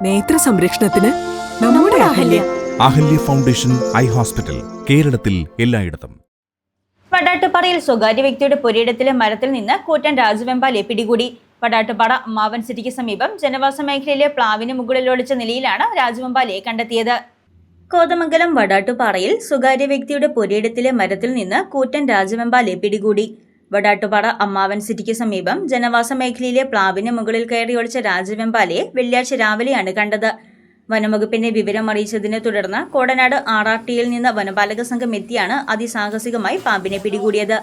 നേത്ര സംരക്ഷണത്തിന് നമ്മുടെ Ahalya. Ahalya foundation eye hospital, കേരളത്തിൽ എല്ലായിടത്തും. വടാട്ടുപാറയിൽ സ്വകാര്യ വ്യക്തിയുടെ പുരയിടത്തിലെ മരത്തിൽ നിന്ന് കൂറ്റൻ രാജവെമ്പാലയെ പിടികൂടി. വടാട്ടുപാറ അമ്മാവൻ സിറ്റിക്ക് സമീപം ജനവാസ മേഖലയിലെ പ്ലാവിന് മുകളിലൊളിച്ച നിലയിലാണ് രാജവെമ്പാലയെ കണ്ടെത്തിയത്. കോതമംഗലം വടാട്ടുപാറയിൽ സ്വകാര്യ വ്യക്തിയുടെ പുരയിടത്തിലെ മരത്തിൽ നിന്ന് കൂറ്റൻ രാജവെമ്പാലയെ പിടികൂടി. വടാട്ടുപാറ അമ്മാവൻ സിറ്റിക്ക് സമീപം ജനവാസ മേഖലയിലെ പ്ലാവിന് മുകളിൽ കയറി ഒളിച്ച രാജവെമ്പാലയെ വെള്ളിയാഴ്ച രാവിലെയാണ് കണ്ടത്. വനംവകുപ്പിനെ വിവരം അറിയിച്ചതിനെ തുടർന്ന് കോടനാട് RRTയിൽ നിന്ന് വനപാലക സംഘം എത്തിയാണ് അതിസാഹസികമായി പാമ്പിനെ പിടികൂടിയത്.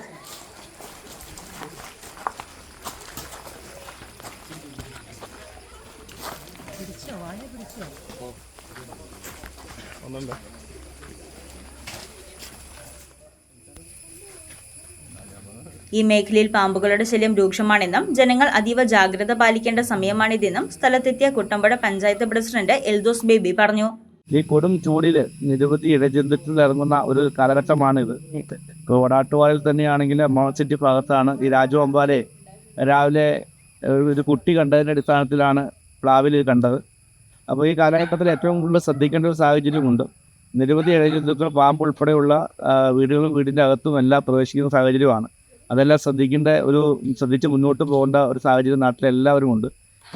ഈ മേഖലയിൽ പാമ്പുകളുടെ ശല്യം രൂക്ഷമാണെന്നും ജനങ്ങൾ അതീവ ജാഗ്രത പാലിക്കേണ്ട സമയമാണിതെന്നും സ്ഥലത്തെത്തിയ കുട്ടമ്പുഴ പഞ്ചായത്ത് പ്രസിഡന്റ് എൽദോസ് ബേബി പറഞ്ഞു. ഈ കൊടും ചൂടില് നിരവധി ഇഴജന്തുക്കൾ ഇറങ്ങുന്ന ഒരു കാലഘട്ടമാണിത്. വടാട്ടുപാറയിൽ തന്നെയാണെങ്കിൽ അമ്മാവൻ സിറ്റി ഭാഗത്താണ് ഈ രാജവെമ്പാലയെ രാവിലെ ഒരു കുട്ടി കണ്ടതിൻ്റെ അടിസ്ഥാനത്തിലാണ് പ്ലാവിൽ കണ്ടത്. അപ്പോൾ ഈ കാലഘട്ടത്തിൽ ഏറ്റവും കൂടുതൽ ശ്രദ്ധിക്കേണ്ട ഒരു സാഹചര്യമുണ്ട്. നിരവധി ഇഴജന്തുക്കൾ, പാമ്പ് ഉൾപ്പെടെയുള്ള വീടിൻ്റെ അകത്തും എല്ലാം പ്രവേശിക്കുന്ന സാഹചര്യമാണ്. അതെല്ലാം ശ്രദ്ധിച്ച് മുന്നോട്ട് പോകേണ്ട ഒരു സാഹചര്യം നാട്ടിലെല്ലാവരും ഉണ്ട്.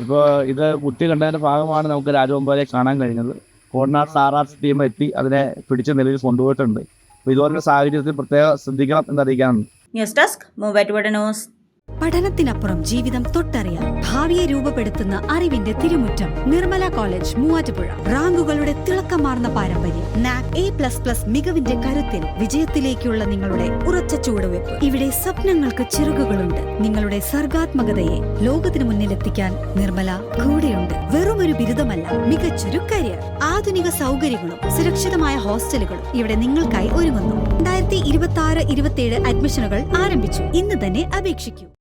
ഇപ്പോൾ ഇത് കുട്ടി കണ്ടതിൻ്റെ ഭാഗമാണ് നമുക്ക് രാജവെമ്പാലയെ കാണാൻ കഴിഞ്ഞത്. കോടനാട് RRT ടീം എത്തി അതിനെ പിടിച്ച നിലയിൽ കൊണ്ടുപോയിട്ടുണ്ട്. അപ്പോൾ ഇതുപോലുള്ള സാഹചര്യത്തിൽ പ്രത്യേകം ശ്രദ്ധിക്കണം എന്നറിയിക്കാനുണ്ട്. News desk Muvattupuzha news. പഠനത്തിനപ്പുറം ജീവിതം തൊട്ടറിയാൻ ഭാവിയെ രൂപപ്പെടുത്തുന്ന അറിവിന്റെ തിരുമുറ്റം നിർമ്മല കോളേജ് മൂവാറ്റുപുഴ. റാങ്കുകളുടെ തിളക്കമാർന്ന പാരമ്പര്യം, NAC A++ മികവിന്റെ കരുത്തിൽ വിജയത്തിലേക്കുള്ള നിങ്ങളുടെ ഉറച്ച ചുവടുവെപ്പ്. ഇവിടെ സ്വപ്നങ്ങൾക്ക് ചിറകുകളുണ്ട്. നിങ്ങളുടെ സർഗാത്മകതയെ ലോകത്തിന് മുന്നിലെത്തിക്കാൻ നിർമ്മല കൂടെയുണ്ട്. വെറുമൊരു ബിരുദമല്ല, മികച്ചൊരു കരിയർ. ആധുനിക സൗകര്യങ്ങളും സുരക്ഷിതമായ ഹോസ്റ്റലുകളും ഇവിടെ നിങ്ങൾക്കായി ഒരുങ്ങുന്നു. 2026-27 അഡ്മിഷനുകൾ ആരംഭിച്ചു. ഇന്ന് തന്നെ അപേക്ഷിക്കൂ.